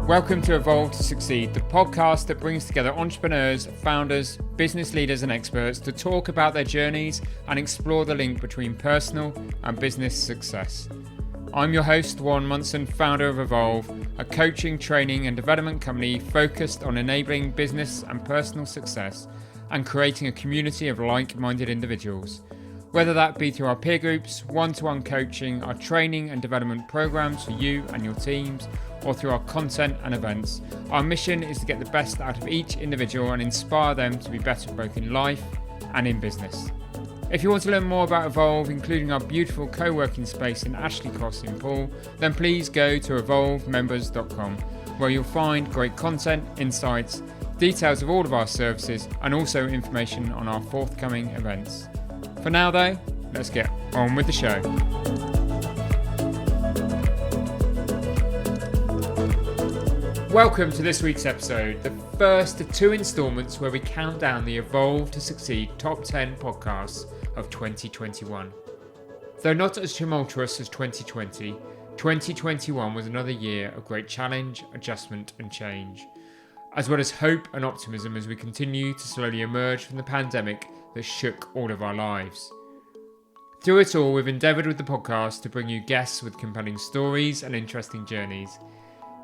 Welcome to Evolve to Succeed, the podcast that brings together entrepreneurs, founders, business leaders and experts to talk about their journeys and explore the link between personal and business success. I'm your host, Warren Munson, founder of Evolve, a coaching, training and development company focused on enabling business and personal success and creating a community of like-minded individuals. Whether that be through our peer groups, one-to-one coaching, our training and development programs for you and your teams, or through our content and events, our mission is to get the best out of each individual and inspire them to be better both in life and in business. If you want to learn more about Evolve, including our beautiful co-working space in Ashley Cross in Poole, then please go to evolvemembers.com, where you'll find great content, insights, details of all of our services, and also information on our forthcoming events. For now though, let's get on with the show. Welcome to this week's episode, the first of two instalments where we count down the Evolve to Succeed top 10 podcasts of 2021. Though not as tumultuous as 2020, 2021 was another year of great challenge, adjustment and change, as well as hope and optimism as we continue to slowly emerge from the pandemic that shook all of our lives. Through it all, we've endeavoured with the podcast to bring you guests with compelling stories and interesting journeys.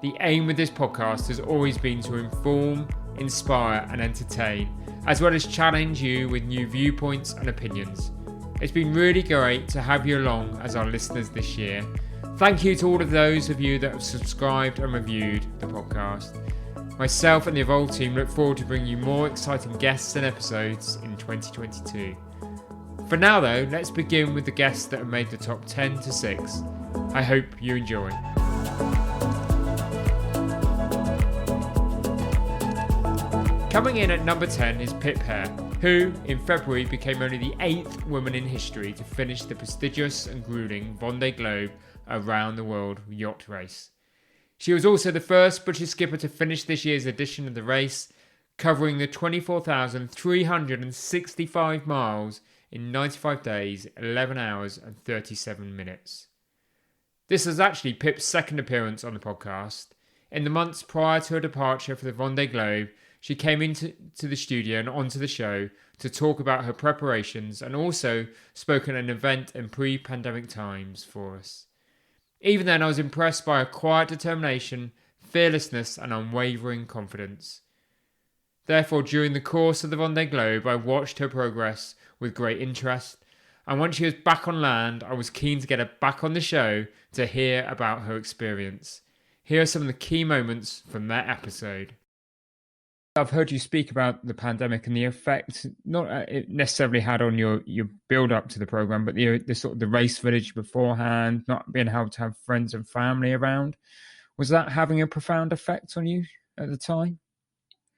The aim with this podcast has always been to inform, inspire and entertain, as well as challenge you with new viewpoints and opinions. It's been really great to have you along as our listeners this year. Thank you to all of those of you that have subscribed and reviewed the podcast. Myself and the Evolve team look forward to bringing you more exciting guests and episodes in 2022. For now though, let's begin with the guests that have made the top 10 to 6. I hope you enjoy. Coming in at number 10 is Pip Hare, who in February became only the 8th woman in history to finish the prestigious and grueling Vendée Globe around the world yacht race. She was also the first British skipper to finish this year's edition of the race, covering the 24,365 miles in 95 days, 11 hours and 37 minutes. This was actually Pip's second appearance on the podcast. In the months prior to her departure for the Vendée Globe, she came into the studio and onto the show to talk about her preparations and also spoke at an event in pre-pandemic times for us. Even then, I was impressed by her quiet determination, fearlessness and unwavering confidence. Therefore, during the course of the Vendée Globe, I watched her progress with great interest, and once she was back on land, I was keen to get her back on the show to hear about her experience. Here are some of the key moments from that episode. I've heard you speak about the pandemic and the effect not it necessarily had on your build up to the program, but the sort of the race village beforehand, not being able to have friends and family around. Was that having a profound effect on you at the time?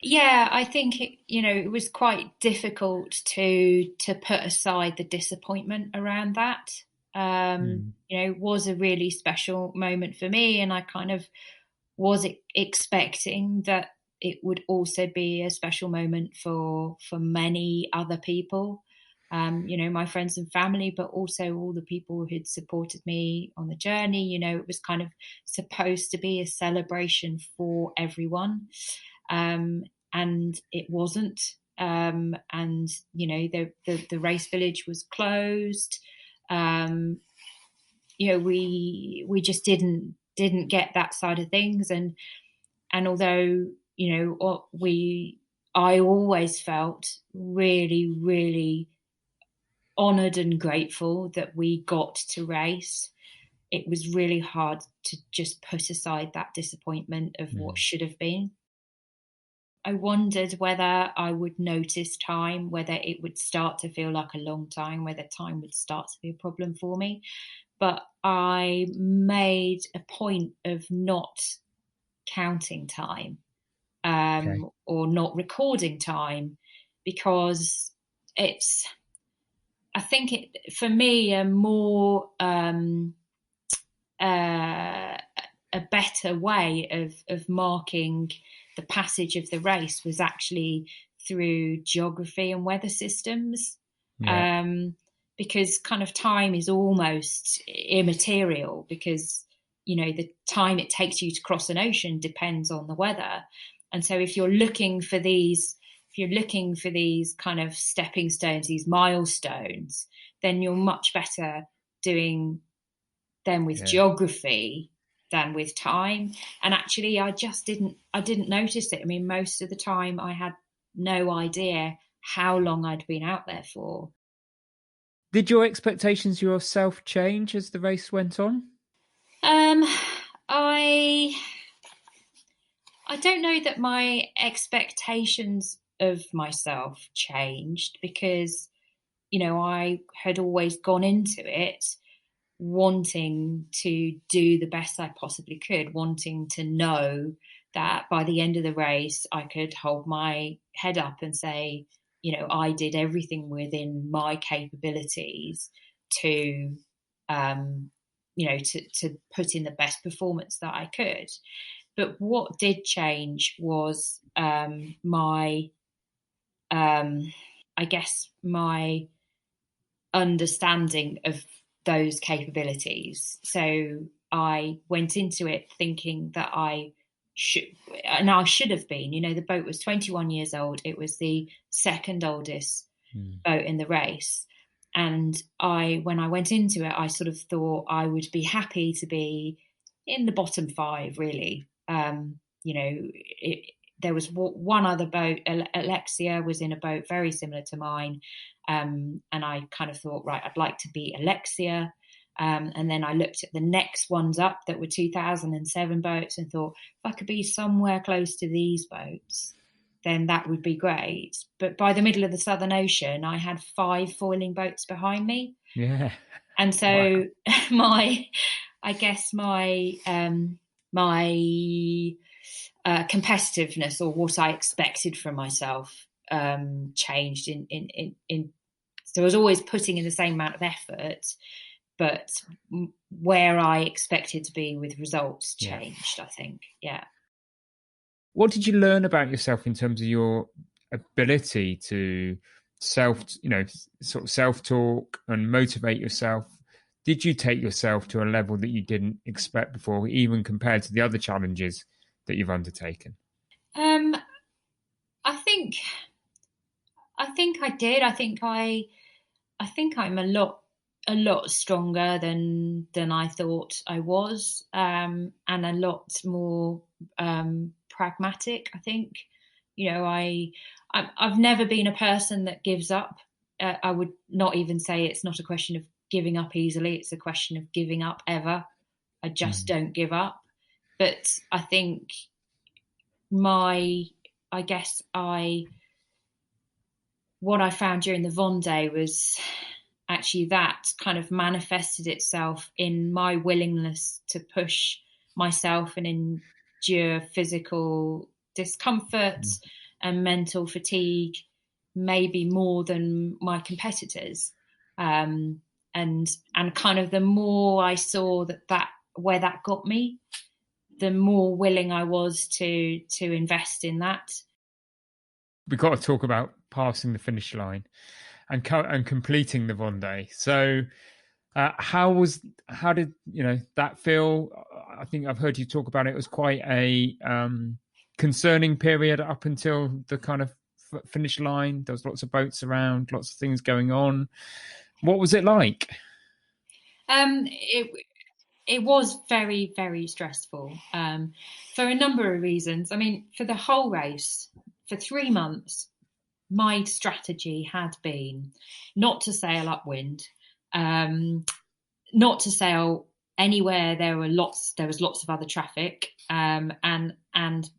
Yeah, I think it was quite difficult to put aside the disappointment around that. It was a really special moment for me, and I kind of was expecting that it would also be a special moment for many other people, my friends and family, but also all the people who'd supported me on the journey. It was kind of supposed to be a celebration for everyone, and it wasn't. The race village was closed. We just didn't get that side of things, and although I always felt really, really honoured and grateful that we got to race. It was really hard to just put aside that disappointment of what should have been. I wondered whether I would notice time, whether it would start to feel like a long time, whether time would start to be a problem for me. But I made a point of not counting time or not recording time, because it's, I think for me, a more a better way of marking the passage of the race was actually through geography and weather systems. Because kind of time is almost immaterial, because the time it takes you to cross an ocean depends on the weather. And so if you're looking for these kind of stepping stones, these milestones, then you're much better doing them with geography than with time. And actually, I didn't notice it. I mean, most of the time I had no idea how long I'd been out there for. Did your expectations of yourself change as the race went on? I don't know that my expectations of myself changed, because, I had always gone into it wanting to do the best I possibly could, wanting to know that by the end of the race, I could hold my head up and say, I did everything within my capabilities to, to put in the best performance that I could. But what did change was my understanding of those capabilities. So I went into it thinking that I should have been. The boat was 21 years old. It was the second oldest boat in the race. And when I went into it, I sort of thought I would be happy to be in the bottom 5, really. There was one other boat, Alexia was in a boat very similar to mine. And I kind of thought, right, I'd like to be Alexia. And then I looked at the next ones up that were 2007 boats and thought, if I could be somewhere close to these boats, then that would be great. But by the middle of the Southern Ocean, I had 5 foiling boats behind me. Yeah. And so wow. my competitiveness, or what I expected from myself, changed so I was always putting in the same amount of effort, but where I expected to be with results changed, I think. Yeah. What did you learn about yourself in terms of your ability to self-talk and motivate yourself? Did you take yourself to a level that you didn't expect before, even compared to the other challenges that you've undertaken? I think I did. I think I'm a lot stronger than I thought I was, and a lot more pragmatic. I think, I've never been a person that gives up. I would not even say it's not a question of giving up easily. It's a question of giving up ever. I just don't give up. But I think what I found during the Vendée was actually that kind of manifested itself in my willingness to push myself and endure physical discomfort and mental fatigue, maybe more than my competitors. And kind of the more I saw that where that got me, the more willing I was to invest in that. We've got to talk about passing the finish line and completing the Vendée. So how did that feel? I think I've heard you talk about it. It was quite a concerning period up until the kind of finish line. There was lots of boats around, lots of things going on. What was it like? It was very, very stressful, for a number of reasons. I mean, for the whole race, for 3 months, my strategy had been not to sail upwind, not to sail anywhere there was lots of other traffic, and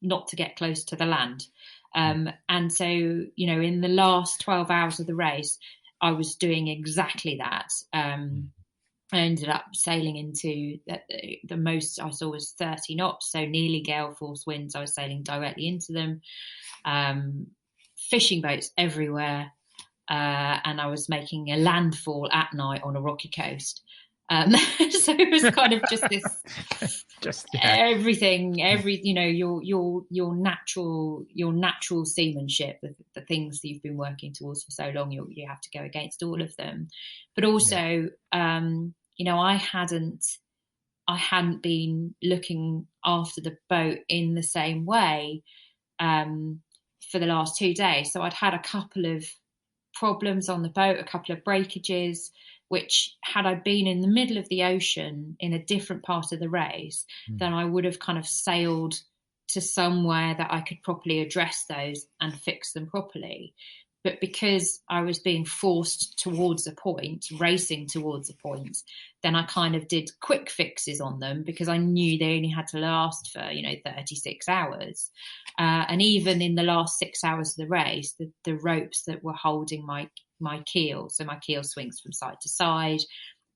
not to get close to the land. And so, in the last 12 hours of the race, I was doing exactly that. I ended up sailing into the most I saw was 30 knots, so nearly gale force winds. I was sailing directly into them, fishing boats everywhere, and I was making a landfall at night on a rocky coast. So it was kind of just this, everything, your natural seamanship, the things that you've been working towards for so long, you have to go against all of them. But also, I hadn't I hadn't been looking after the boat in the same way for the last 2 days. So I'd had a couple of problems on the boat, a couple of breakages, which had I been in the middle of the ocean in a different part of the race, then I would have kind of sailed to somewhere that I could properly address those and fix them properly. But because I was being forced towards a point, racing towards a point, then I kind of did quick fixes on them because I knew they only had to last for, 36 hours. And even in the last 6 hours of the race, the ropes that were holding my keel, so my keel swings from side to side,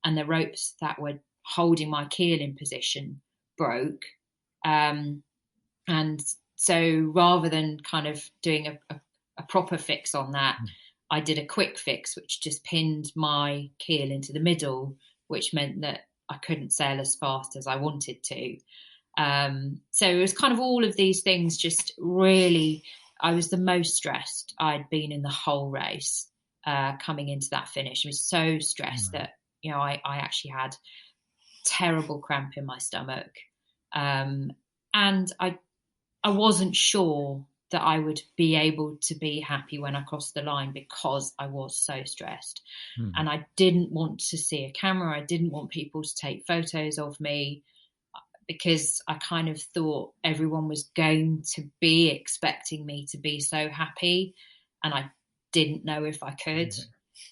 and the ropes that were holding my keel in position broke. And so rather than kind of doing a proper fix on that, I did a quick fix, which just pinned my keel into the middle, which meant that I couldn't sail as fast as I wanted to. So it was kind of all of these things, just really, I was the most stressed I'd been in the whole race coming into that finish. I was so stressed that, I actually had terrible cramp in my stomach. And I wasn't sure that I would be able to be happy when I crossed the line because I was so stressed. And I didn't want to see a camera. I didn't want people to take photos of me because I kind of thought everyone was going to be expecting me to be so happy. And I didn't know if I could.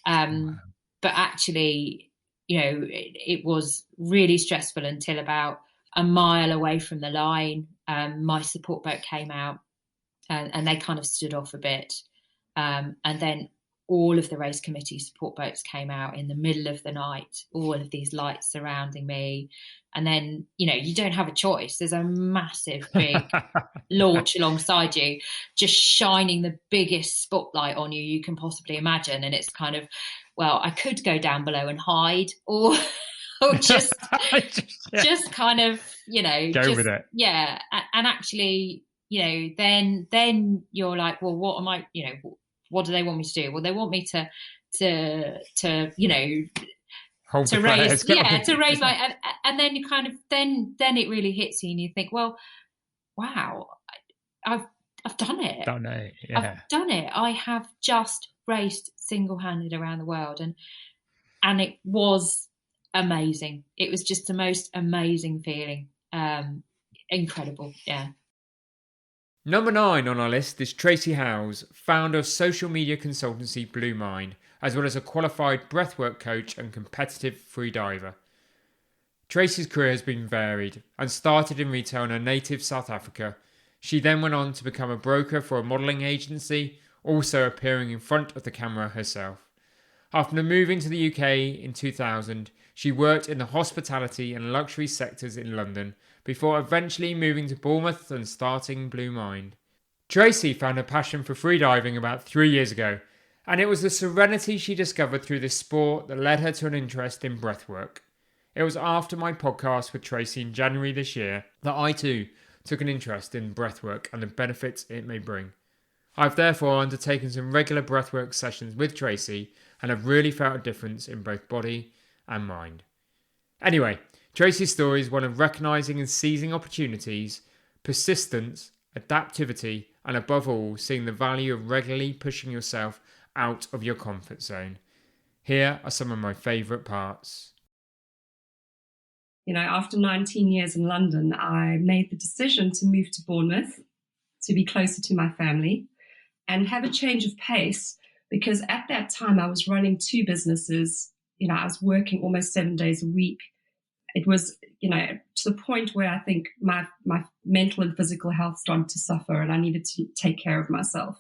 But actually, it was really stressful until about a mile away from the line. My support boat came out. And they kind of stood off a bit. And then all of the race committee support boats came out in the middle of the night, all of these lights surrounding me. And then, you don't have a choice. There's a massive, big launch alongside you, just shining the biggest spotlight on you you can possibly imagine. And it's kind of, well, I could go down below and hide or just kind of, go with it. Yeah. And actually, then you're like, well, what am I, what do they want me to do? Well, they want me to hold to raise, to raise my, and then you kind of, then it really hits you and you think, well, wow, I've done it. Yeah. I've done it. I have just raced single-handed around the world, and it was amazing. It was just the most amazing feeling. Incredible. Yeah. Number 9 on our list is Tracey Howes, founder of social media consultancy Blue Mind, as well as a qualified breathwork coach and competitive freediver. Tracey's career has been varied and started in retail in her native South Africa. She then went on to become a broker for a modelling agency, also appearing in front of the camera herself. After moving to the UK in 2000, she worked in the hospitality and luxury sectors in London before eventually moving to Bournemouth and starting Blue Mind. Tracey found her passion for freediving about 3 years ago, and it was the serenity she discovered through this sport that led her to an interest in breathwork. It was after my podcast with Tracey in January this year that I too took an interest in breathwork and the benefits it may bring. I've therefore undertaken some regular breathwork sessions with Tracey and have really felt a difference in both body and mind. Anyway, Tracey's story is one of recognising and seizing opportunities, persistence, adaptivity, and above all, seeing the value of regularly pushing yourself out of your comfort zone. Here are some of my favourite parts. After 19 years in London, I made the decision to move to Bournemouth to be closer to my family and have a change of pace, because at that time I was running 2 businesses. I was working almost 7 days a week. It was, to the point where I think my mental and physical health started to suffer and I needed to take care of myself.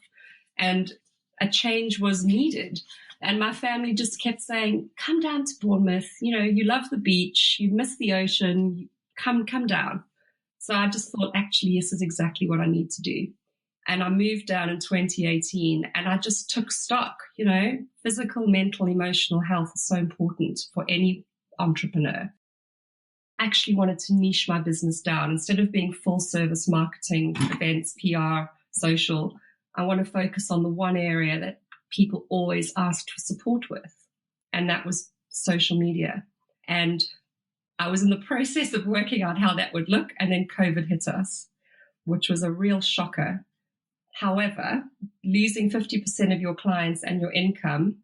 And a change was needed. And my family just kept saying, come down to Bournemouth. You love the beach, you miss the ocean, come down. So I just thought, actually, this is exactly what I need to do. And I moved down in 2018 and I just took stock. Physical, mental, emotional health is so important for any entrepreneur. I actually wanted to niche my business down. Instead of being full service marketing, events, PR, social, I want to focus on the one area that people always asked for support with. And that was social media. And I was in the process of working out how that would look, and then COVID hit us, which was a real shocker. However, losing 50% of your clients and your income,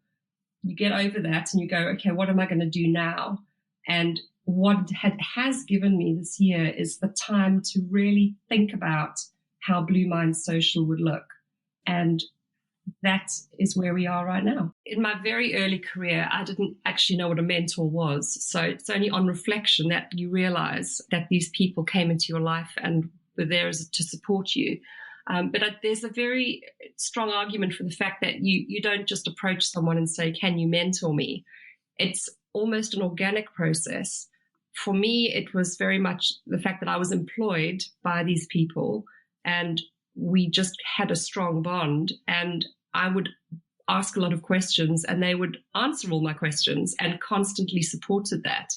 you get over that and you go, okay, what am I going to do now? And what has given me this year is the time to really think about how Blue Mind Social would look. And that is where we are right now. In my very early career, I didn't actually know what a mentor was. So it's only on reflection that you realize that these people came into your life and were there to support you. But there's a very strong argument for the fact that you don't just approach someone and say, can you mentor me? It's almost an organic process. For me, it was very much the fact that I was employed by these people and we just had a strong bond, and I would ask a lot of questions and they would answer all my questions and constantly supported that.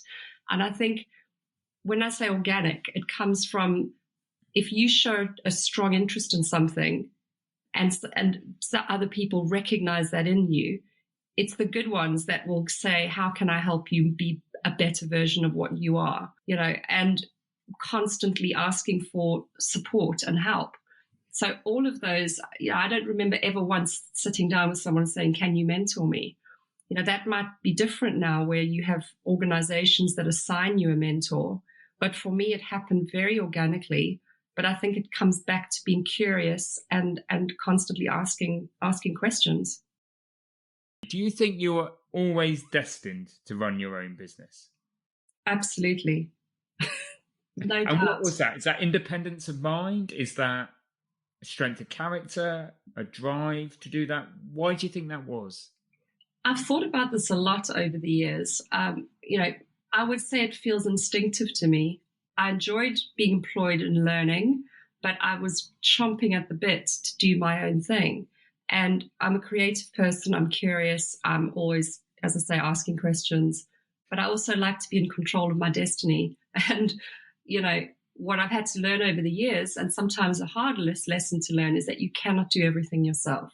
And I think when I say organic, it comes from if you show a strong interest in something and other people recognize that in you, it's the good ones that will say, how can I help you be a better version of what you are, and constantly asking for support and help. So all of those, I don't remember ever once sitting down with someone saying, can you mentor me? That might be different now where you have organizations that assign you a mentor. But for me, it happened very organically. But I think it comes back to being curious and constantly asking questions. Do you think you were always destined to run your own business? Absolutely. No doubt. And what was that? Is that independence of mind? Is that a strength of character, a drive to do that? Why do you think that was? I've thought about this a lot over the years. I would say it feels instinctive to me. I enjoyed being employed and learning, but I was chomping at the bit to do my own thing. And I'm a creative person. I'm curious. I'm always, as I say, asking questions. But I also like to be in control of my destiny. And, what I've had to learn over the years, and sometimes a hard lesson to learn, is that you cannot do everything yourself.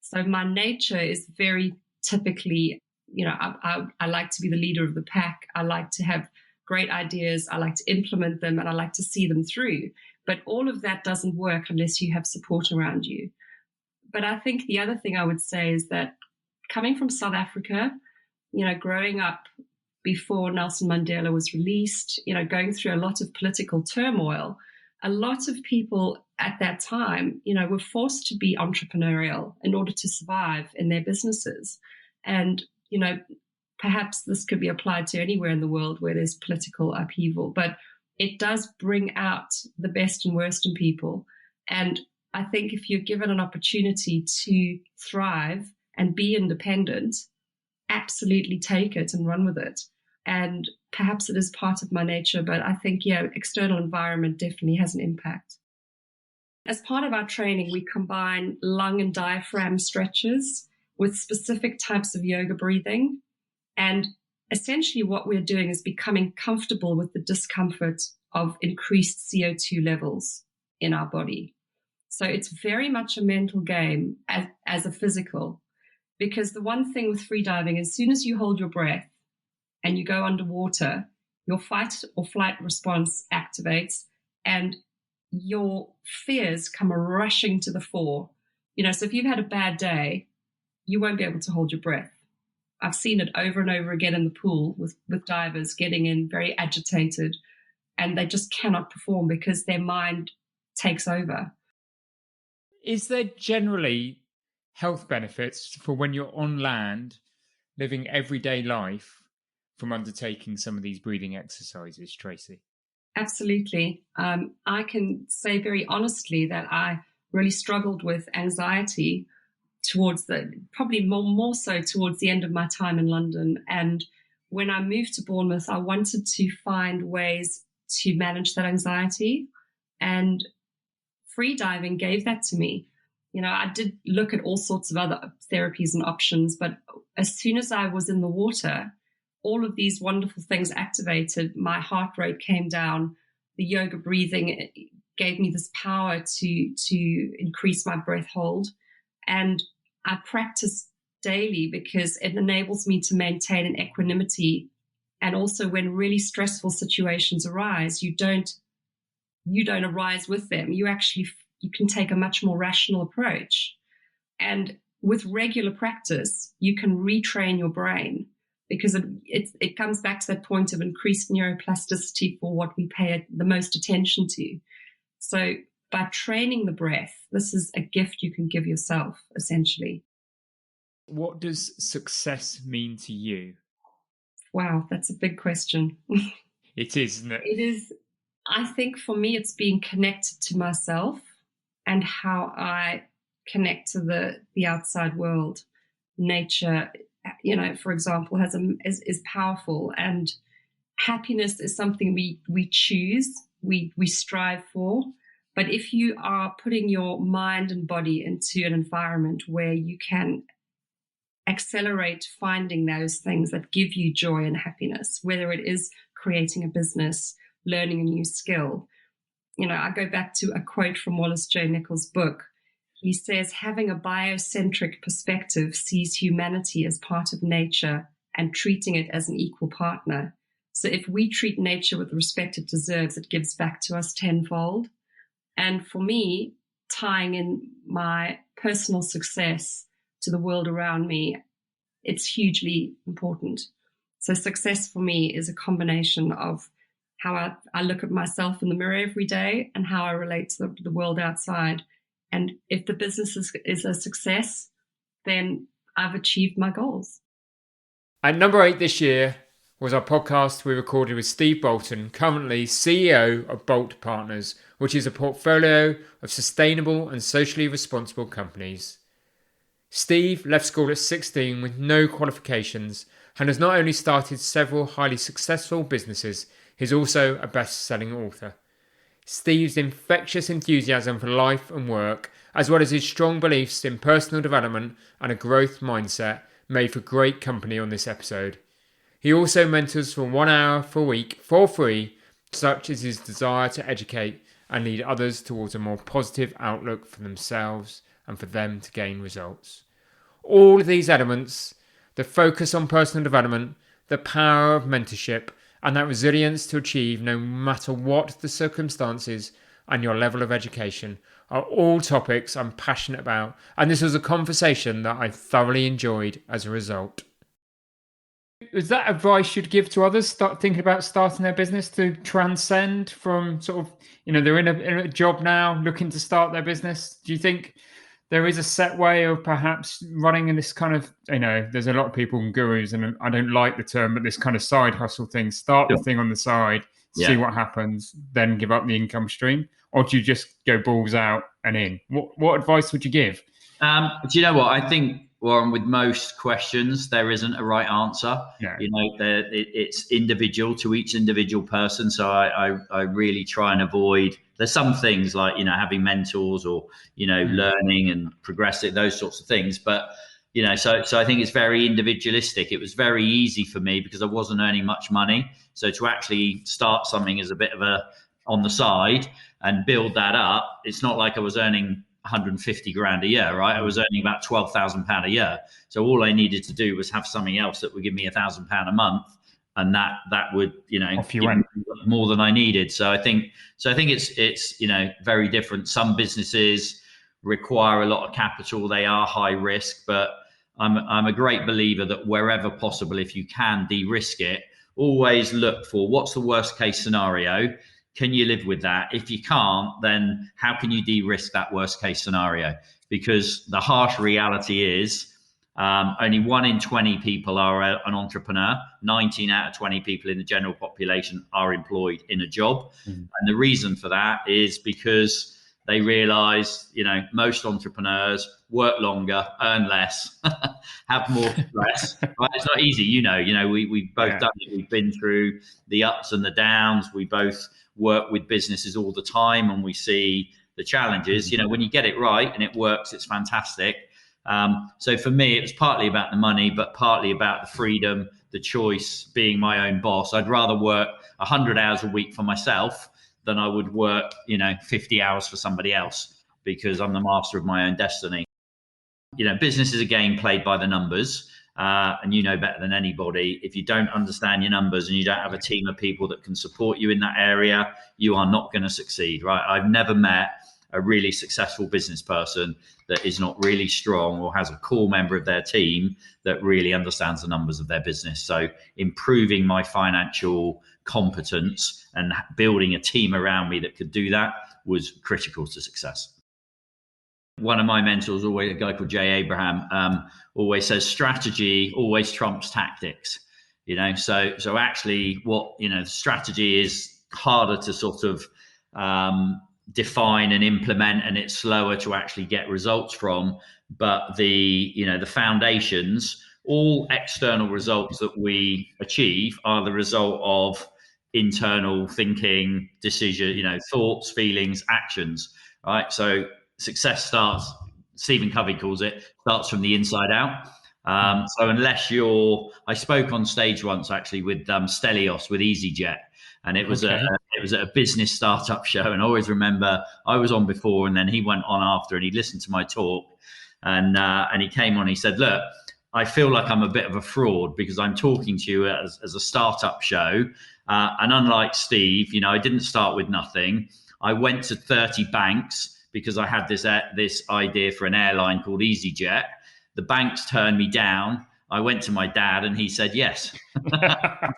So my nature is very typically, I like to be the leader of the pack. I like to have great ideas. I like to implement them and I like to see them through. But all of that doesn't work unless you have support around you. But I think the other thing I would say is that coming from South Africa, growing up before Nelson Mandela was released, going through a lot of political turmoil, a lot of people at that time, were forced to be entrepreneurial in order to survive in their businesses. And, perhaps this could be applied to anywhere in the world where there's political upheaval, but it does bring out the best and worst in people. And I think if you're given an opportunity to thrive and be independent, absolutely take it and run with it. And perhaps it is part of my nature, but I think, external environment definitely has an impact. As part of our training, we combine lung and diaphragm stretches with specific types of yoga breathing. And essentially what we're doing is becoming comfortable with the discomfort of increased CO2 levels in our body. So it's very much a mental game as a physical, because the one thing with freediving, as soon as you hold your breath and you go underwater, your fight or flight response activates and your fears come rushing to the fore. So if you've had a bad day, you won't be able to hold your breath. I've seen it over and over again in the pool with divers getting in very agitated and they just cannot perform because their mind takes over. Is there generally health benefits for when you're on land, living everyday life, from undertaking some of these breathing exercises, Tracey? Absolutely. I can say very honestly that I really struggled with anxiety towards probably more so towards the end of my time in London. And when I moved to Bournemouth, I wanted to find ways to manage that anxiety, and freediving gave that to me. I did look at all sorts of other therapies and options, but as soon as I was in the water, all of these wonderful things activated. My heart rate came down. The yoga breathing gave me this power to increase my breath hold. And I practice daily because it enables me to maintain an equanimity And also when really stressful situations arise, you don't arise with them. You can take a much more rational approach. And with regular practice, you can retrain your brain, because it comes back to that point of increased neuroplasticity for what we pay the most attention to. So by training the breath, this is a gift you can give yourself, essentially. What does success mean to you? Wow, that's a big question. It is, isn't it? It is. I think for me, it's being connected to myself and how I connect to the outside world. Nature, for example, is powerful, and happiness is something we choose, we strive for. But if you are putting your mind and body into an environment where you can accelerate finding those things that give you joy and happiness, whether it is creating a business, learning a new skill. I go back to a quote from Wallace J. Nichols' book. He says, having a biocentric perspective sees humanity as part of nature and treating it as an equal partner. So if we treat nature with the respect it deserves, it gives back to us tenfold. And for me, tying in my personal success to the world around me, it's hugely important. So success for me is a combination of how I look at myself in the mirror every day and how I relate to the world outside. And if the business is a success, then I've achieved my goals. At number 8 this year was our podcast we recorded with Steve Bolton, currently CEO of Bolt Partners, which is a portfolio of sustainable and socially responsible companies. Steve left school at 16 with no qualifications and has not only started several highly successful businesses, he's also a best-selling author. Steve's infectious enthusiasm for life and work, as well as his strong beliefs in personal development and a growth mindset, made for great company on this episode. He also mentors for 1 hour per week for free, such as his desire to educate and lead others towards a more positive outlook for themselves and for them to gain results. All of these elements, the focus on personal development, the power of mentorship, and that resilience to achieve no matter what the circumstances and your level of education, are all topics I'm passionate about, and this was a conversation that I thoroughly enjoyed as a result. Is that advice you'd give to others start thinking about starting their business, to transcend from sort of, they're in a job now looking to start their business? Do you think there is a set way of perhaps running in this kind of, there's a lot of people and gurus, and I don't like the term, but this kind of side hustle thing, start the thing on the side, see what happens, then give up the income stream? Or do you just go balls out and in? What advice would you give? Do you know what? I think, Warren, with most questions, there isn't a right answer. No. It's individual to each individual person. So I really try and avoid, there's some things like, having mentors or, learning and progressing, those sorts of things. But, so I think it's very individualistic. It was very easy for me because I wasn't earning much money. So to actually start something as a bit of on the side and build that up, it's not like I was earning 150 grand a year, right? I was earning about £12,000 a year. So all I needed to do was have something else that would give me £1,000 a month, and that would, off you went. More than I needed. So I think it's very different. Some businesses require a lot of capital. They are high risk, but I'm a great believer that wherever possible, if you can de-risk it, always look for what's the worst case scenario. Can you live with that? If you can't, then how can you de-risk that worst case scenario? Because the harsh reality is only 1 in 20 people are an entrepreneur. 19 out of 20 people in the general population are employed in a job. Mm-hmm. And the reason for that is because they realize, most entrepreneurs work longer, earn less, have more stress. Right? It's not easy. We've both done it. We've been through the ups and the downs. We both work with businesses all the time, and we see the challenges. When you get it right and it works, it's fantastic. So for me, it was partly about the money, but partly about the freedom, the choice, being my own boss. I'd rather work 100 hours a week for myself than I would work, 50 hours for somebody else, because I'm the master of my own destiny. Business is a game played by the numbers. and you know better than anybody, if you don't understand your numbers and you don't have a team of people that can support you in that area, you are not going to succeed, right? I've never met a really successful business person that is not really strong or has a core member of their team that really understands the numbers of their business. So improving my financial competence and building a team around me that could do that was critical to success. One of my mentors, always a guy called Jay Abraham, always says strategy always trumps tactics. So actually what, strategy is harder to sort of define and implement, and it's slower to actually get results from. But the foundations, all external results that we achieve are the result of internal thinking, decision, thoughts, feelings, actions, right? So success starts, Stephen Covey calls it, starts from the inside out. So unless I spoke on stage once actually with Stelios with EasyJet, and it was at a business startup show. And I always remember I was on before, and then he went on after, and he listened to my talk, and he came on. He said, "Look, I feel like I'm a bit of a fraud because I'm talking to you as a startup show, and unlike Steve, I didn't start with nothing. I went to 30 banks because I had this idea for an airline called EasyJet. The banks turned me down. I went to my dad and he said yes."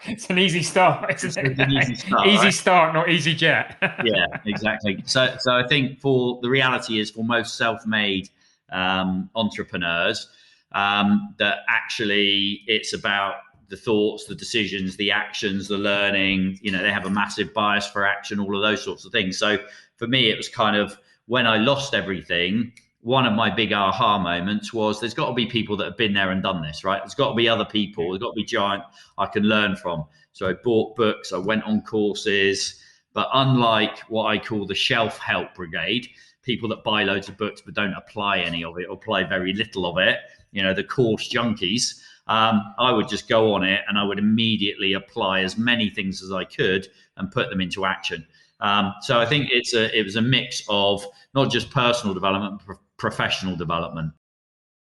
It's an easy start, isn't it? It's an easy start, easy right? Start, not easy jet. Yeah, exactly. So I think the reality is for most self-made entrepreneurs, that actually it's about the thoughts, the decisions, the actions, the learning. They have a massive bias for action, all of those sorts of things. So for me, it was kind of when I lost everything, one of my big aha moments was there's got to be people that have been there and done this, right? There's got to be other people. There's got to be giant I can learn from. So I bought books, I went on courses, but unlike what I call the shelf help brigade, people that buy loads of books but don't apply any of it or apply very little of it, the course junkies, I would just go on it and I would immediately apply as many things as I could and put them into action. So I think it was a mix of not just personal development, but professional development.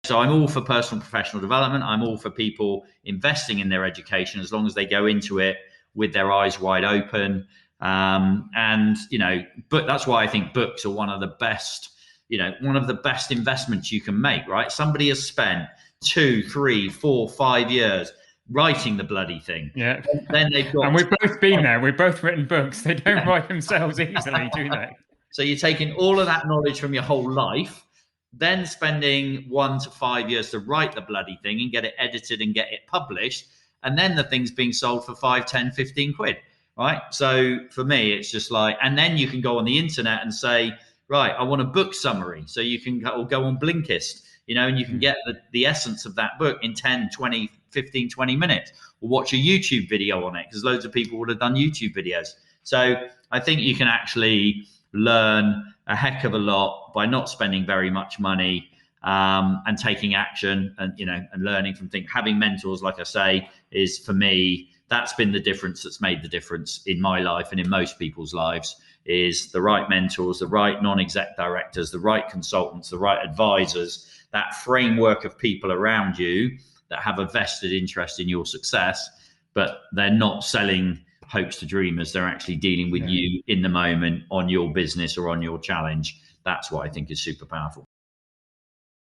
So I'm all for personal professional development. I'm all for people investing in their education as long as they go into it with their eyes wide open. But that's why I think books are one of the best investments you can make, right? Somebody has spent 2, 3, 4, 5 years writing the bloody thing. Yeah. Then they've got, and we've both been there. We've both written books. They don't write themselves easily, do they? So you're taking all of that knowledge from your whole life, then spending 1 to 5 years to write the bloody thing and get it edited and get it published. And then the thing's being sold for 5, 10, 15 quid, right? So for me, it's just like, and then you can go on the internet and say, right, I want a book summary. So you can go on Blinkist, and you can get the essence of that book in 10, 20, 15, 20 minutes, or watch a YouTube video on it, because loads of people would have done YouTube videos. So I think you can actually learn a heck of a lot by not spending very much money, and taking action, and and learning from things. Having mentors, like I say, is for me, that's been the difference. That's made the difference in my life and in most people's lives, is the right mentors, the right non-exec directors, the right consultants, the right advisors, that framework of people around you that have a vested interest in your success, but they're not selling hopes to dreamers. They're actually dealing with you in the moment on your business or on your challenge. That's what I think is super powerful.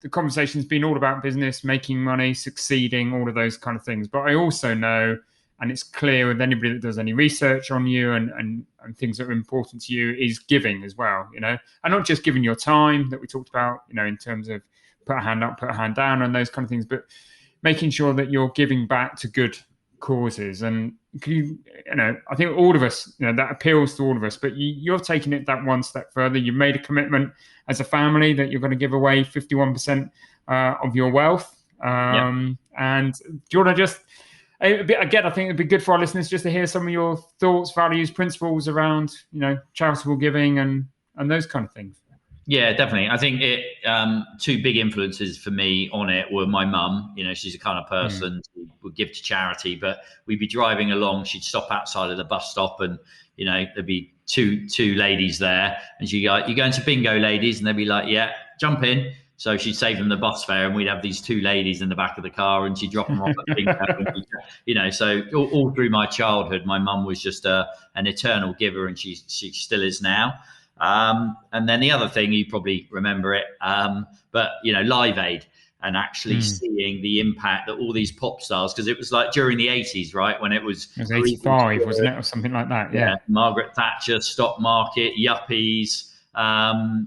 The conversation's been all about business, making money, succeeding, all of those kind of things. But I also know, and it's clear with anybody that does any research on you and things that are important to you, is giving as well, and not just giving your time that we talked about, in terms of put a hand up, put a hand down and those kind of things, but making sure that you're giving back to good causes. And I think all of us, that appeals to all of us, but you're taking it that one step further. You've made a commitment as a family that you're going to give away 51% of your wealth. And do you want to just, again, I think it'd be good for our listeners just to hear some of your thoughts, values, principles around, charitable giving and those kind of things. Yeah, definitely. I think two big influences for me on it were my mum. She's the kind of person who would give to charity, but we'd be driving along. She'd stop outside of the bus stop and, there'd be two ladies there. And she'd go, "You going to bingo, ladies?" And they'd be like, "Yeah, jump in." So she'd save them the bus fare, and we'd have these two ladies in the back of the car, and she'd drop them off at Bingo. You know, so all through my childhood, my mum was just an eternal giver, and she still is now. And then the other thing, you probably remember it, but you know, Live Aid, and actually seeing the impact that all these pop stars, because it was like during the 80s, right, when it was 85, wasn't it, or something like that? Yeah. Margaret Thatcher, stock market, yuppies.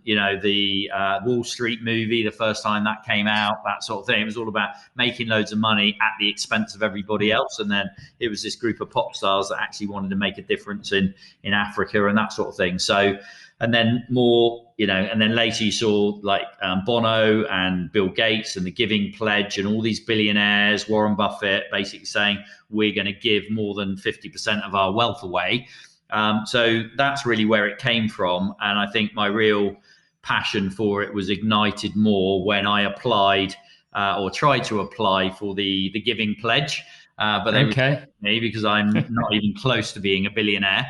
You know, the Wall Street movie, the first time that came out, that sort of thing. It was all about making loads of money at the expense of everybody else. And then it was this group of pop stars that actually wanted to make a difference in Africa and that sort of thing. So, and then more, you know, and then later you saw like Bono and Bill Gates and the Giving Pledge and all these billionaires, Warren Buffett, basically saying we're going to give more than 50% of our wealth away. So that's really where it came from. And I think my real passion for it was ignited more when I applied or tried to apply for the Giving Pledge. But they rejected me because I'm not even close to being a billionaire.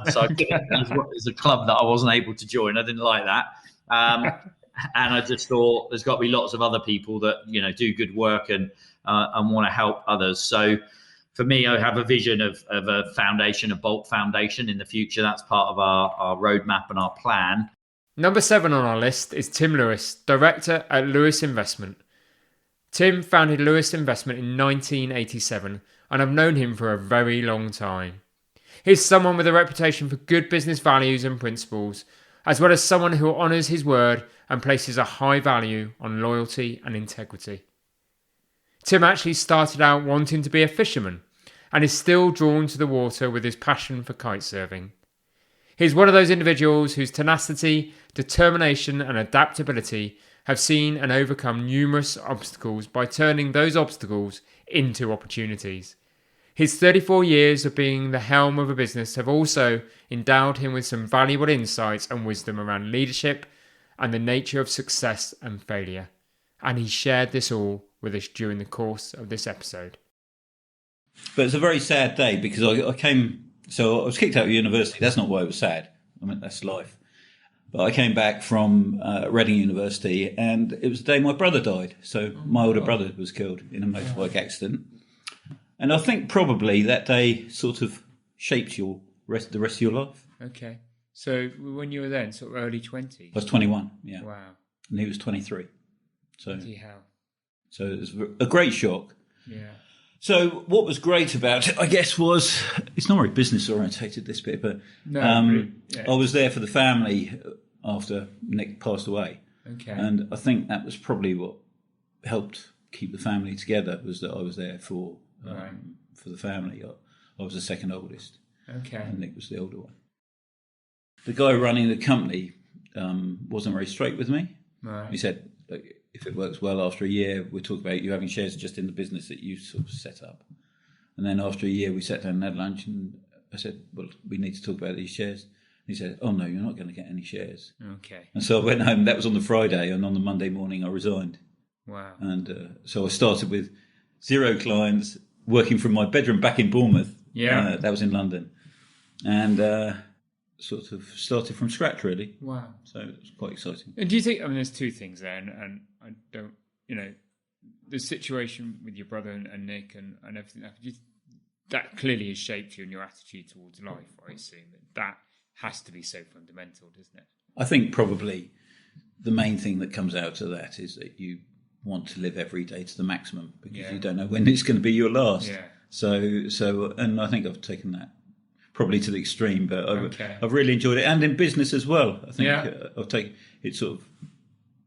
So it's a club that I wasn't able to join. I didn't like that. And I just thought there's got to be lots of other people that, you know, do good work and want to help others. So for me, I have a vision of a foundation, a Bolt Foundation in the future. That's part of our roadmap and our plan. Number 7 on our list is Tim Lewis, director at Lewis Investment. Tim founded Lewis Investment in 1987, and I've known him for a very long time. He's someone with a reputation for good business values and principles, as well as someone who honours his word and places a high value on loyalty and integrity. Tim actually started out wanting to be a fisherman and is still drawn to the water with his passion for kitesurfing. He's one of those individuals whose tenacity, determination and adaptability have seen and overcome numerous obstacles by turning those obstacles into opportunities. His 34 years of being the helm of a business have also endowed him with some valuable insights and wisdom around leadership and the nature of success and failure. And he shared this all with us during the course of this episode. But it's a very sad day because I was kicked out of university. That's not why it was sad. I mean, that's life. But I came back from Reading University, and it was the day my brother died. So my older brother was killed in a motorbike accident. And I think probably that day sort of shaped the rest of your life. Okay. So when you were then, sort of early 20s? I was 21, yeah. Wow. And he was 23. So it was a great shock. Yeah. So what was great about it, I guess, was it's not very business orientated, this bit, but I was there for the family after Nick passed away. Okay. And I think that was probably what helped keep the family together, was that I was there for the family. I was the second oldest. Okay. And Nick was the older one. The guy running the company wasn't very straight with me. Right. He said, if it works well after a year, we'll talk about you having shares just in the business that you sort of set up. And then after a year, we sat down and had lunch, and I said, well, we need to talk about these shares. And he said, oh, no, you're not going to get any shares. Okay. And so I went home. That was on the Friday, and on the Monday morning, I resigned. Wow. And so I started with 0 clients, working from my bedroom back in Bournemouth. Yeah. That was in London. And sort of started from scratch, really. Wow. So it was quite exciting. And do you think, I mean, there's two things there, and I don't, you know, the situation with your brother and Nick and everything, that clearly has shaped you and your attitude towards life, I assume. That has to be so fundamental, doesn't it? I think probably the main thing that comes out of that is that you want to live every day to the maximum, because you don't know when it's going to be your last. Yeah. So, and I think I've taken that probably to the extreme, but I've really enjoyed it, and in business as well. I think I've taken it, sort of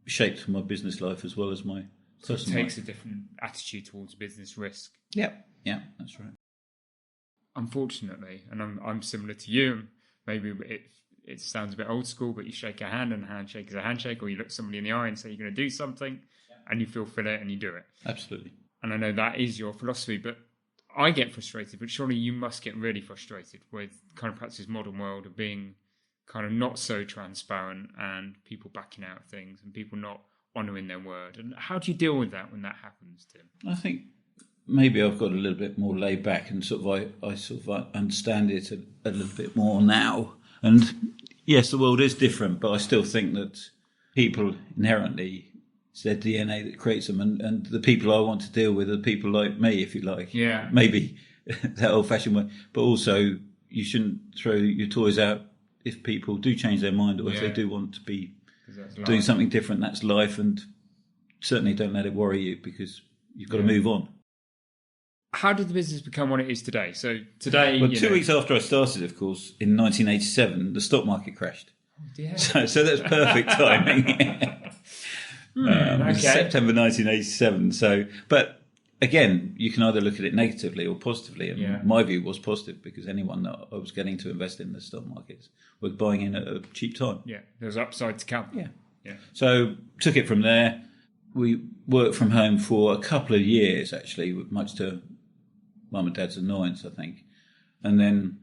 shaped my business life as well as my personal life. It takes a different attitude towards business risk. Yeah, that's right. Unfortunately, and I'm similar to you. Maybe it sounds a bit old school, but you shake a hand, and a handshake is a handshake, or you look somebody in the eye and say you're going to do something, and you fulfill it and you do it. Absolutely. And I know that is your philosophy, but I get frustrated, but surely you must get really frustrated with kind of perhaps this modern world of being kind of not so transparent and people backing out of things and people not honouring their word. And how do you deal with that when that happens, Tim? I think maybe I've got a little bit more laid back, and sort of I sort of understand it a little bit more now. And yes, the world is different, but I still think that people inherently It's their DNA that creates them. And the people I want to deal with are people like me, if you like. Yeah. Maybe that old-fashioned way. But also, you shouldn't throw your toys out if people do change their mind or if they do want to be doing something different. That's life. And certainly don't let it worry you, because you've got to move on. How did the business become what it is today? So today... Well, 2 weeks after I started, of course, in 1987, the stock market crashed. Yeah. So that's perfect timing. Okay. September 1987. So, but again, you can either look at it negatively or positively. And my view was positive, because anyone that I was getting to invest in the stock markets was buying in at a cheap time. Yeah, there's upside to come. Yeah. So took it from there. We worked from home for a couple of years, actually, much to Mum and Dad's annoyance, I think. And then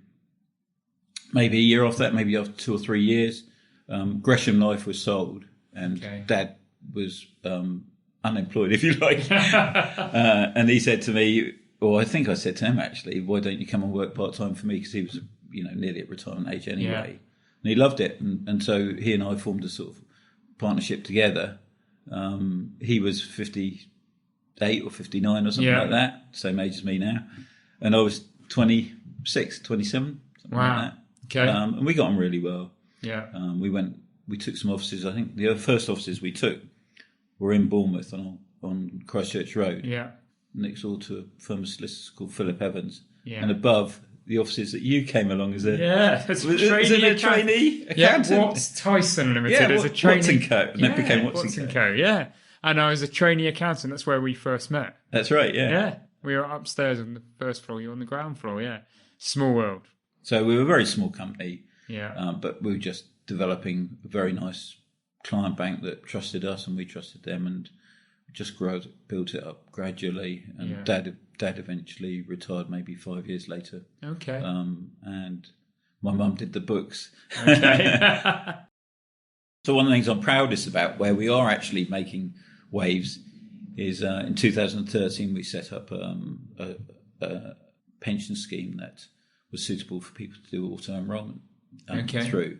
maybe a year after that, maybe after 2 or 3 years, Gresham Life was sold, and Dad was unemployed, if you like. And he said to me, or I think I said to him actually, why don't you come and work part-time for me? Because he was, nearly at retirement age anyway. Yeah. And he loved it. And so he and I formed a sort of partnership together. He was 58 or 59 or something like that, same age as me now. And I was 26, 27, something like that. Okay. And we got on really well. Yeah. We took some offices. I think the first offices we took were in Bournemouth on Christchurch Road. Yeah. Next door to a firm of solicitors called Philip Evans. Yeah. And above the offices that you came along as a trainee accountant. Yeah, Watts Tyson Limited as a trainee. Watts & Co. And then became Watts & Co. Yeah. And I was a trainee accountant. That's where we first met. That's right, yeah. Yeah. We were upstairs on the first floor. You were on the ground floor, yeah. Small world. So we were a very small company. Yeah. But we were just developing a very nice client bank that trusted us and we trusted them, and just built it up gradually. And Dad eventually retired maybe 5 years later. Okay. And my mum did the books. Okay. So one of the things I'm proudest about, where we are actually making waves, is in 2013 we set up a pension scheme that was suitable for people to do auto-enrolment through.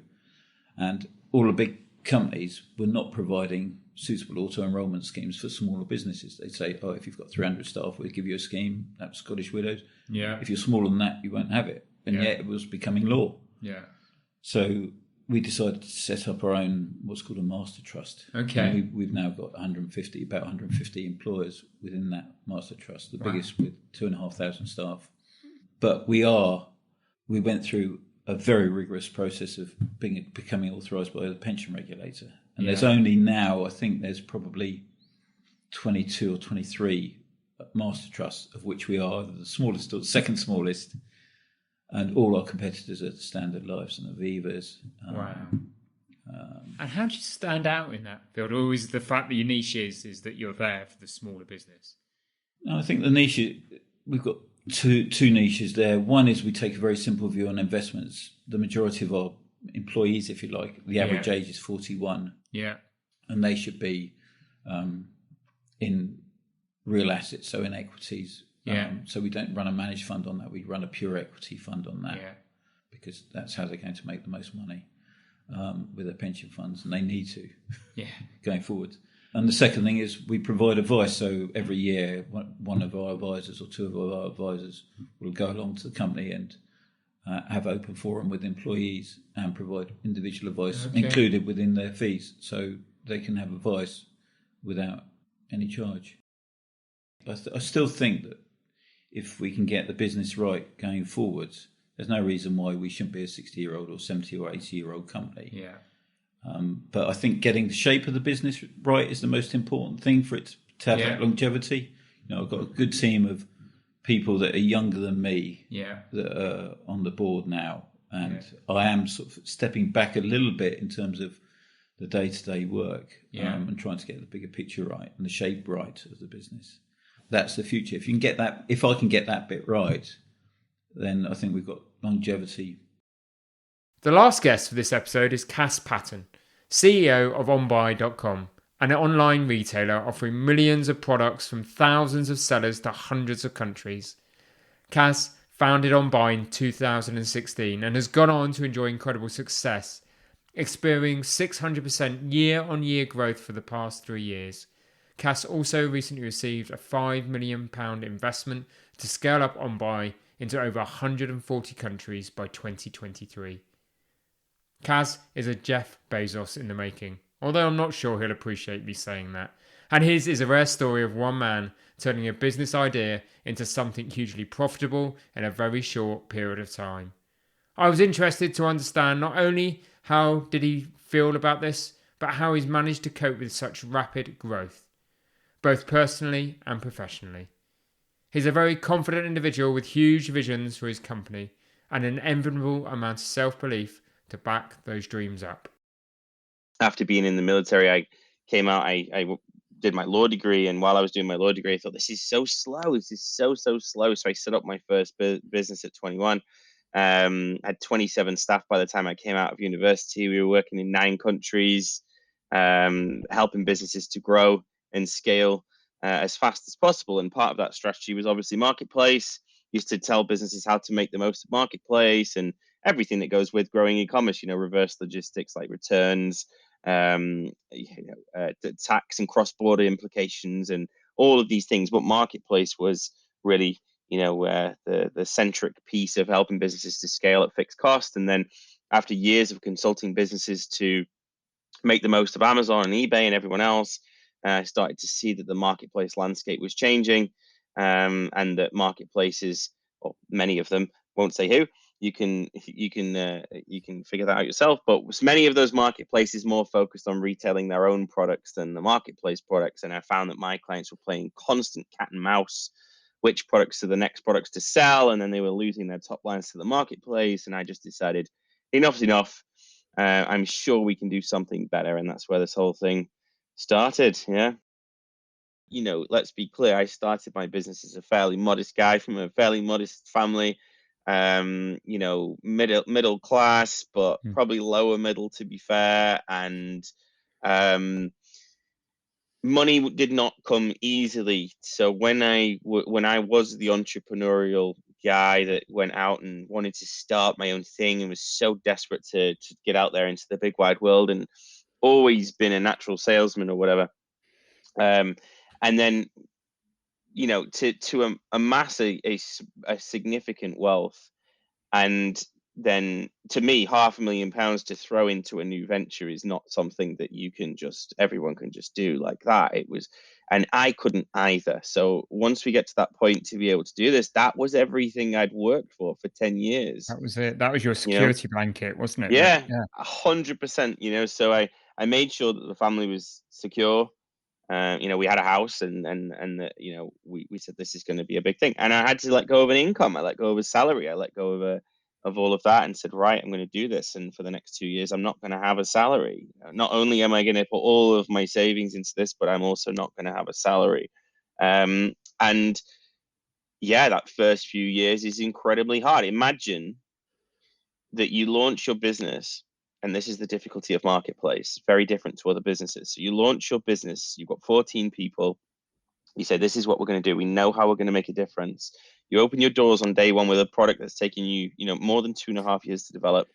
And all the big companies were not providing suitable auto-enrolment schemes for smaller businesses. They'd say, if you've got 300 staff, we'll give you a scheme. That's Scottish Widows. Yeah. If you're smaller than that, you won't have it. And yet it was becoming law. Yeah. So we decided to set up our own, what's called a master trust. Okay. And we've now got about 150 employers within that master trust, the biggest with 2,500 staff. But we went through a very rigorous process of becoming authorised by the pension regulator. And there's only now, I think there's probably 22 or 23 master trusts, of which we are the smallest or second smallest. And all our competitors are Standard Lives and Avivas. Wow. And how do you stand out in that field? Or is the fact that your niche is that you're there for the smaller business? No, I think the niche, we've got two niches there. One is we take a very simple view on investments. The majority of our employees, if you like, the average age is 41. Yeah. And they should be in real assets, so in equities. Yeah. So we don't run a managed fund on that. We run a pure equity fund on that. Yeah. Because that's how they're going to make the most money with their pension funds, and they need to going forward. And the second thing is we provide advice. So every year, one of our advisors or two of our advisors will go along to the company and have open forum with employees and provide individual advice included within their fees, so they can have advice without any charge. I still think that if we can get the business right going forwards, there's no reason why we shouldn't be a 60-year-old or 70 or 80-year-old company. Yeah. But I think getting the shape of the business right is the most important thing for it to have that longevity. I've got a good team of people that are younger than me that are on the board now. And I am sort of stepping back a little bit in terms of the day-to-day work and trying to get the bigger picture right and the shape right of the business. That's the future. If I can get that bit right, then I think we've got longevity. The last guest for this episode is Cas Paton, CEO of OnBuy.com, an online retailer offering millions of products from thousands of sellers to hundreds of countries. Cas founded OnBuy in 2016 and has gone on to enjoy incredible success, experiencing 600% year-on-year growth for the past 3 years, Cas also recently received a £5 million investment to scale up OnBuy into over 140 countries by 2023. Cas is a Jeff Bezos in the making, although I'm not sure he'll appreciate me saying that. And his is a rare story of one man turning a business idea into something hugely profitable in a very short period of time. I was interested to understand not only how did he feel about this, but how he's managed to cope with such rapid growth, both personally and professionally. He's a very confident individual with huge visions for his company and an enviable amount of self-belief to back those dreams up. After being in the military, I came out, I did my law degree, and while I was doing my law degree, I thought, this is so slow. This is so slow. So I set up my first business at 21. Had 27 staff by the time I came out of university. We were working in 9 countries, helping businesses to grow and scale as fast as possible. And part of that strategy was obviously marketplace. Used to tell businesses how to make the most of marketplace and everything that goes with growing e-commerce, reverse logistics like returns, the tax and cross-border implications and all of these things. But marketplace was really, the centric piece of helping businesses to scale at fixed cost. And then after years of consulting businesses to make the most of Amazon and eBay and everyone else, I started to see that the marketplace landscape was changing, and that marketplaces, or many of them, won't say who, you can figure that out yourself. But many of those marketplaces more focused on retailing their own products than the marketplace products. And I found that my clients were playing constant cat and mouse. Which products are the next products to sell? And then they were losing their top lines to the marketplace. And I just decided, enough's enough. I'm sure we can do something better. And that's where this whole thing started. Yeah. Let's be clear. I started my business as a fairly modest guy from a fairly modest family. Middle class, but probably lower middle, to be fair. And money did not come easily. So when I was the entrepreneurial guy that went out and wanted to start my own thing and was so desperate to get out there into the big wide world, and always been a natural salesman or whatever, and then to amass a significant wealth, and then to me, £500,000 to throw into a new venture is not something that everyone can just do like that. It was, and I couldn't either. So once we get to that point to be able to do this, that was everything I'd worked for 10 years. That was it. That was your security blanket, wasn't it? Yeah, 100%. So I made sure that the family was secure. We had a house, and we said this is going to be a big thing, and I had to let go of an income. I let go of a salary. I let go of all of that, and said, right, I'm going to do this. And for the next 2 years, I'm not going to have a salary. Not only am I going to put all of my savings into this, but I'm also not going to have a salary. And yeah, that first few years is incredibly hard. Imagine that you launch your business. And this is the difficulty of marketplace, very different to other businesses. So you launch your business, you've got 14 people. You say, this is what we're going to do. We know how we're going to make a difference. You open your doors on day one with a product that's taking you, more than 2.5 years to develop,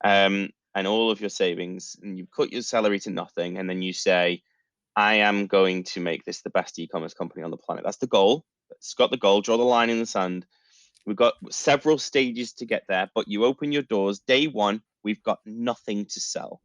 and all of your savings, and you cut your salary to nothing. And then you say, I am going to make this the best e-commerce company on the planet. That's the goal. It's got the goal, draw the line in the sand. We've got several stages to get there, but you open your doors day one, we've got nothing to sell.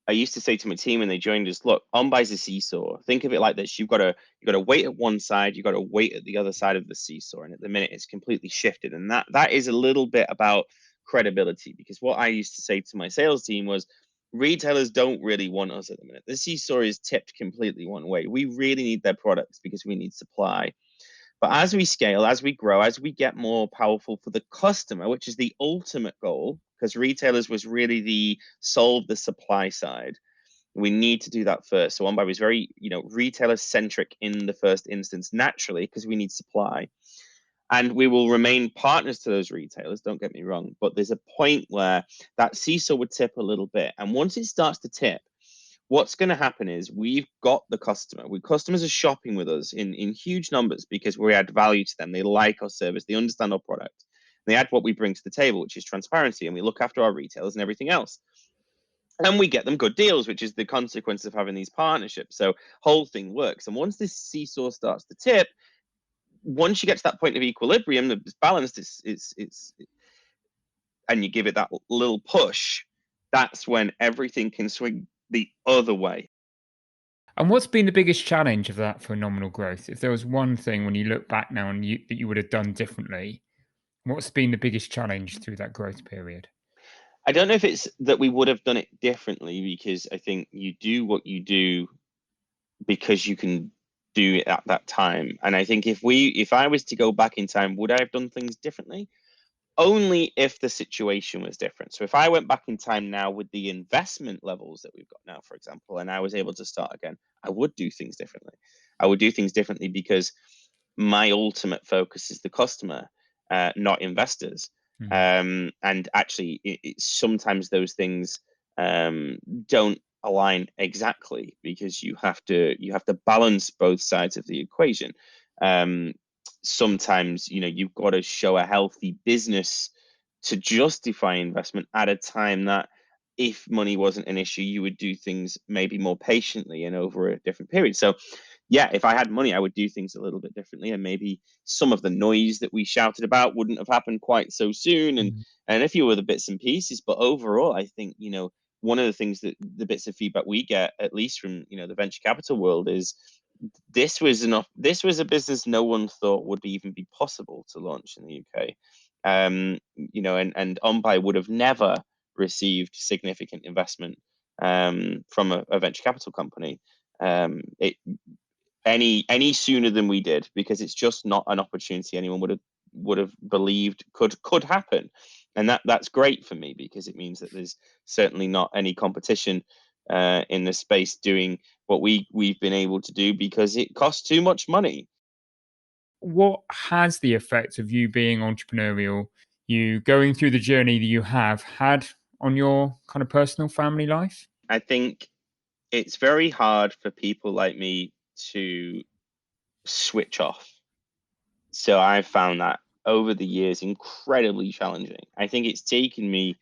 I used to say to my team when they joined us, look, OnBuy's a seesaw. Think of it like this. You've got to wait at one side, you've got to wait at the other side of the seesaw. And at the minute it's completely shifted. And that is a little bit about credibility, because what I used to say to my sales team was, retailers don't really want us at the minute. The seesaw is tipped completely one way. We really need their products because we need supply. But as we scale, as we grow, as we get more powerful for the customer, which is the ultimate goal, because retailers was really solve the supply side. We need to do that first. So OnBuy was very, retailer centric in the first instance, naturally, because we need supply. And we will remain partners to those retailers, don't get me wrong. But there's a point where that seesaw would tip a little bit. And once it starts to tip, what's going to happen is we've got the customer. Customers are shopping with us in huge numbers because we add value to them. They like our service. They understand our product. They add what we bring to the table, which is transparency. And we look after our retailers and everything else. And we get them good deals, which is the consequence of having these partnerships. So whole thing works. And once this seesaw starts to tip, once you get to that point of equilibrium, it's balanced, and you give it that little push, that's when everything can swing the other way. And what's been the biggest challenge of that phenomenal growth? If there was one thing when you look back now and that you would have done differently, what's been the biggest challenge through that growth period? I don't know if it's that we would have done it differently, because I think you do what you do because you can do it at that time. And I think if I was to go back in time, would I have done things differently? Only if the situation was different. So if I went back in time now with the investment levels that we've got now, for example, and I was able to start again, I would do things differently. I would do things differently because my ultimate focus is the customer, not investors. And actually, sometimes those things don't align exactly, because you have to balance both sides of the equation. Sometimes you've got to show a healthy business to justify investment at a time that, if money wasn't an issue, you would do things maybe more patiently and over a different period. So yeah, if I had money, I would do things a little bit differently, and maybe some of the noise that we shouted about wouldn't have happened quite so soon, and a few other bits and pieces. But overall, I think one of the things that the bits of feedback we get, at least from the venture capital world, is this was a business no one thought would even be possible to launch in the UK. And Onbuy would have never received significant investment from a venture capital company any sooner than we did, because it's just not an opportunity anyone would have believed could happen. And that's great for me, because it means that there's certainly not any competition in the space doing what we've been able to do, because it costs too much money. What has the effect of you being entrepreneurial, you going through the journey that you have had, on your kind of personal family life? I think it's very hard for people like me to switch off. So I've found that over the years incredibly challenging. I think it's taken me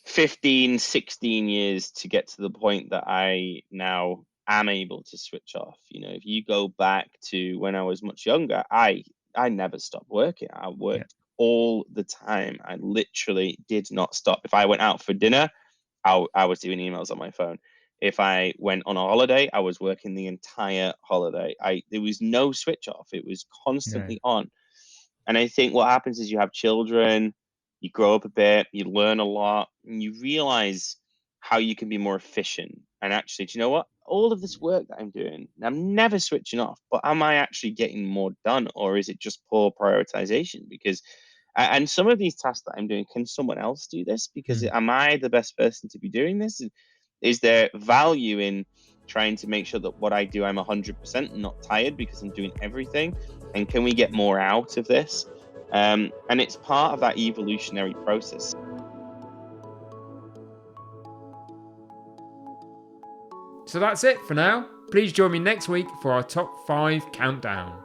15, 16 years to get to the point that I now am able to switch off. If you go back to when I was much younger, I never stopped working. I worked all the time. I literally did not stop. If I went out for dinner, I was doing emails on my phone. If I went on a holiday, I was working the entire holiday. There was no switch off. It was constantly on. And I think what happens is you have children, you grow up a bit, you learn a lot, and you realize how you can be more efficient. And actually, do you know what? All of this work that I'm doing, I'm never switching off, but am I actually getting more done, or is it just poor prioritization? Because, and some of these tasks that I'm doing, can someone else do this? Because am I the best person to be doing this? Is there value in trying to make sure that what I do, I'm 100% not tired because I'm doing everything? And can we get more out of this? And it's part of that evolutionary process. So that's it for now. Please join me next week for our top 5 countdown.